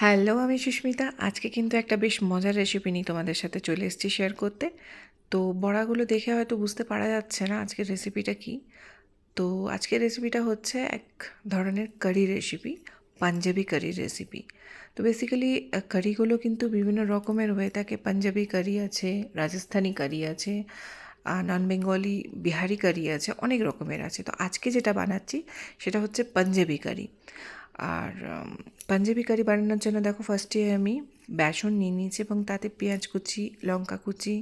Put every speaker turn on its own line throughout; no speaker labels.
Hello, আমি সুস্মিতা। আজকে কিন্তু একটা বেশ মজার রেসিপি নিয়ে তোমাদের সাথে চলে এসেছি শেয়ার করতে। তো বড়াগুলো দেখে হয়তো বুঝতে পারা যাচ্ছে না আজকের রেসিপিটা কী। তো আজকের রেসিপিটা হচ্ছে এক ধরনের কারি রেসিপি, পাঞ্জাবি কারির রেসিপি। তো বেসিক্যালি কারিগুলো কিন্তু বিভিন্ন রকমের হয়ে থাকে। পাঞ্জাবি কারি আছে, রাজস্থানি কারি আছে, নন বেঙ্গলি বিহারি কারি আছে, অনেক রকমের আছে। তো আজকে যেটা বানাচ্ছি সেটা হচ্ছে পাঞ্জাবি কারি। আর পাঞ্জাবি কারি বানানোর জন্য দেখো ফার্স্টে আমি বেসন নিয়ে নিয়েছি এবং তাতে পেঁয়াজ কুচি, লঙ্কা কুচি,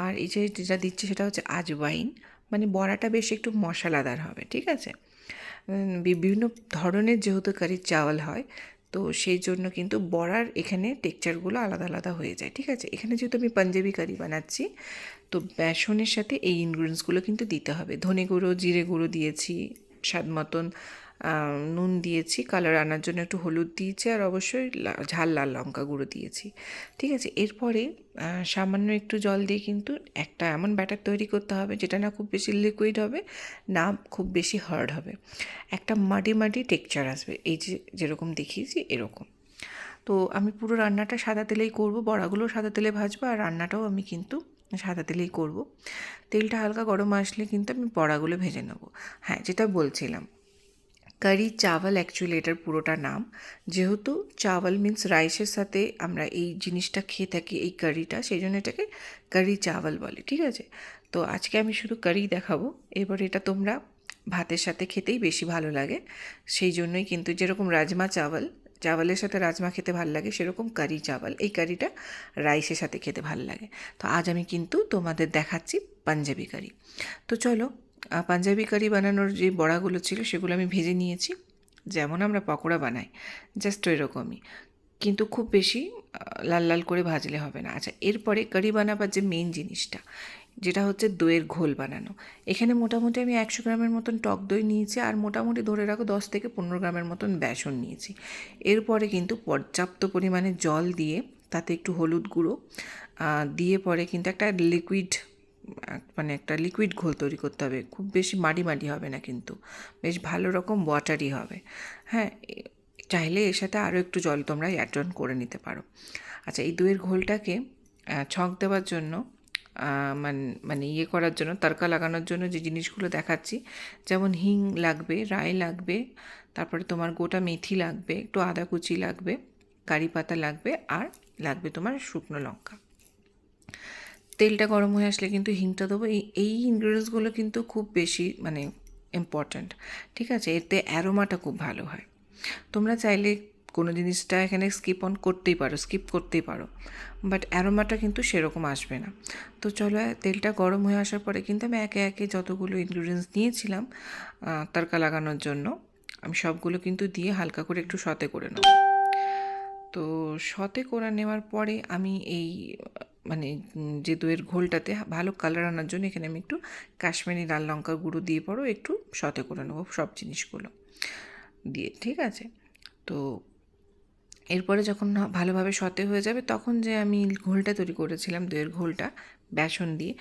আর এই যে যেটা দিচ্ছি সেটা হচ্ছে আজওয়াইন। মানে বড়াটা বেশ একটু মশলাদার হবে, ঠিক আছে। বিভিন্ন ধরনের যেহেতু কারির চাওয়াল হয়, তো সেই জন্য কিন্তু বড়ার এখানে টেক্সচারগুলো আলাদা আলাদা হয়ে যায়, ঠিক আছে। এখানে যেহেতু আমি পাঞ্জাবি কারি বানাচ্ছি, তো বেসনের সাথে এই ইনগ্রিডিয়েন্টসগুলো কিন্তু দিতে হবে। ধনে গুঁড়ো, জিরে গুঁড়ো দিয়েছি, স্বাদ মতন নুন দিয়েছি, কালার আনার জন্য একটু হলুদ দিয়েছি, আর অবশ্যই ঝাল লাল লঙ্কা গুঁড়ো দিয়েছি, ঠিক আছে। এরপরে সামান্য একটু জল দিয়ে কিন্তু একটা এমন ব্যাটার তৈরি করতে হবে যেটা না খুব বেশি লিকুইড হবে, না খুব বেশি হার্ড হবে। একটা মাটি মাটি টেক্সচার আসবে, এই যে যেরকম দেখিয়েছি এরকম। তো আমি পুরো রান্নাটা সাদা তেলেই করব, বড়াগুলো সাদা তেলে ভাজবো, আর রান্নাটাও আমি কিন্তু সাদা তেলেই করব। তেলটা হালকা গরম আসলে কিন্তু আমি বড়াগুলো ভেজে নেব। হ্যাঁ, যেটা বলছিলাম, কারি চাওয়াল অ্যাকচুয়ালি এটার পুরোটা নাম। যেহেতু চাওয়াল মিন্স রাইসের সাথে আমরা এই জিনিসটা খেয়ে থাকি, এই কারিটা, সেই জন্য এটাকে কারি চাওয়াল বলে, ঠিক আছে। তো আজকে আমি শুধু কারি দেখাবো। এবার এটা তোমরা ভাতের সাথে খেতেই বেশি ভালো লাগে, সেই জন্যই কিন্তু যেরকম রাজমা চাওয়াল, চাওয়ালের সাথে রাজমা খেতে ভালো লাগে, সেরকম কারি চাওয়াল, এই কারিটা রাইসের সাথে খেতে ভালো লাগে। তো আজ আমি কিন্তু তোমাদের দেখাচ্ছি পাঞ্জাবি কারি। তো চলো, পাঞ্জাবি কারি বানানোর যে বড়াগুলো ছিল সেগুলো আমি ভেজে নিয়েছি, যেমন আমরা পকোড়া বানাই জাস্ট ওই রকমই, কিন্তু খুব বেশি লাল লাল করে ভাজলে হবে না। আচ্ছা, এরপরে কারি বানাবার যে মেইন জিনিসটা, যেটা হচ্ছে দইয়ের ঘোল বানানো। এখানে মোটামুটি আমি 100 গ্রামের মতন টক দই নিয়েছি, আর মোটামুটি ধরে রাখো 10 থেকে 15 গ্রামের মতন বেসন নিয়েছি। এরপরে কিন্তু পর্যাপ্ত পরিমাণে জল দিয়ে, তাতে একটু হলুদ গুঁড়ো দিয়ে পরে কিন্তু একটা লিকুইড, মানে একটা লিকুইড ঘোল তৈরি করতে হবে। খুব বেশি মাটি মাটি হবে না, কিন্তু বেশ ভালো রকম ওয়াটারি হবে। হ্যাঁ, চাইলে এর সাথে আরও একটু জল তোমরা অ্যাড অন করে নিতে পারো। আচ্ছা, এই দইয়ের ঘোলটাকে ছক দেওয়ার জন্য, মানে ইয়ে করার জন্য, তড়কা লাগানোর জন্য যে জিনিসগুলো দেখাচ্ছি, যেমন হিং লাগবে, রাই লাগবে, তারপরে তোমার গোটা মেথি লাগবে, একটু আদা কুচি লাগবে, কারি পাতা লাগবে, আর লাগবে তোমার শুকনো লঙ্কা। তেলটা গরম হয়ে আসলে কিন্তু হিংটা দেবো। এই ইনগ্রিডিয়েন্টসগুলো কিন্তু খুব বেশি মানে ইম্পর্ট্যান্ট, ঠিক আছে। এতে অ্যারোমাটা খুব ভালো হয়। তোমরা চাইলে কোনো জিনিসটা এখানে স্কিপ করতেই পারো, বাট অ্যারোমাটা কিন্তু সেরকম আসবে না। তো চলো, তেলটা গরম হয়ে আসার পরে কিন্তু আমি একে একে যতগুলো ইনগ্রিডিয়েন্টস নিয়েছিলাম তড়কা লাগানোর জন্য, আমি সবগুলো কিন্তু দিয়ে হালকা করে একটু সতে করে নেব। তো সতে করে নেওয়ার পরে আমি এই মানে যে দইয়ের ঘোলটাতে ভালো কালার আনার জন্য এখানে আমি একটু কাশ্মীরি লাল লঙ্কার গুঁড়ো দিয়ে পরও একটু সতে করে নেবো সব জিনিসগুলো দিয়ে, ঠিক আছে। তো এরপরে যখন ভালোভাবে সতে হয়ে যাবে, তখন যে আমি ঘোলটা তৈরি করেছিলাম, দইয়ের ঘোলটা বেসন দিয়ে,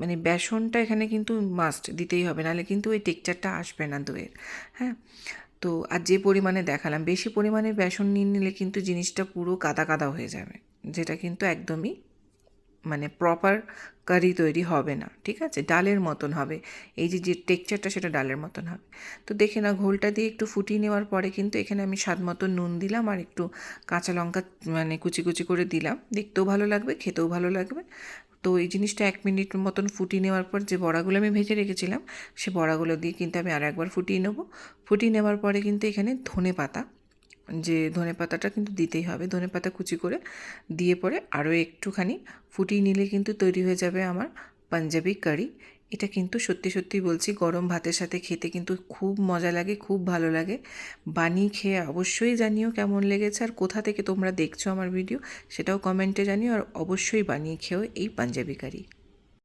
মানে বেসনটা এখানে কিন্তু মাস্ট দিতেই হবে, নাহলে কিন্তু ওই টেক্সচারটা আসবে না দইয়ের। হ্যাঁ, তো আর যে পরিমাণে দেখালাম, বেশি পরিমাণে বেসন নিয়ে নিলে কিন্তু জিনিসটা পুরো কাদা কাদা হয়ে যাবে, যেটা কিন্তু একদমই মানে প্রপার কারি তৈরি হবে না, ঠিক আছে। ডালের মতন হবে, এই যে টেক্সচারটা সেটা ডালের মতন হবে। তো দেখে না, ঘোলটা দিয়ে একটু ফুটিয়ে নেওয়ার পরে কিন্তু এখানে আমি স্বাদ মতো নুন দিলাম, আর একটু কাঁচা লঙ্কা মানে কুচি কুচি করে দিলাম, দেখতেও ভালো লাগবে, খেতেও ভালো লাগবে। তো এই জিনিসটা 1 মিনিট মতন ফুটিয়ে নেওয়ার পর যে বড়াগুলো আমি ভেজে রেখেছিলাম, সে বড়াগুলো দিয়ে কিন্তু আমি আর একবার ফুটিয়ে নেব। ফুটিয়ে নেওয়ার পরে কিন্তু এখানে ধনে পাতাটা কিন্তু দিতেই হবে, ধনে পাতা কুচি করে দিয়ে পরে আরও একটুখানি ফুটিয়ে নিলে কিন্তু তৈরি হয়ে যাবে আমার পাঞ্জাবি কারি। এটা কিন্তু সত্যি সত্যি বলছি, গরম ভাতের সাথে খেতে কিন্তু খুব মজা লাগে, খুব ভালো লাগে। বানিয়ে খেয়ে অবশ্যই জানিও কেমন লেগেছে, আর কোথা থেকে তোমরা দেখছো আমার ভিডিও সেটাও কমেন্টে জানিও, আর অবশ্যই বানিয়ে খেও এই পাঞ্জাবি কারি।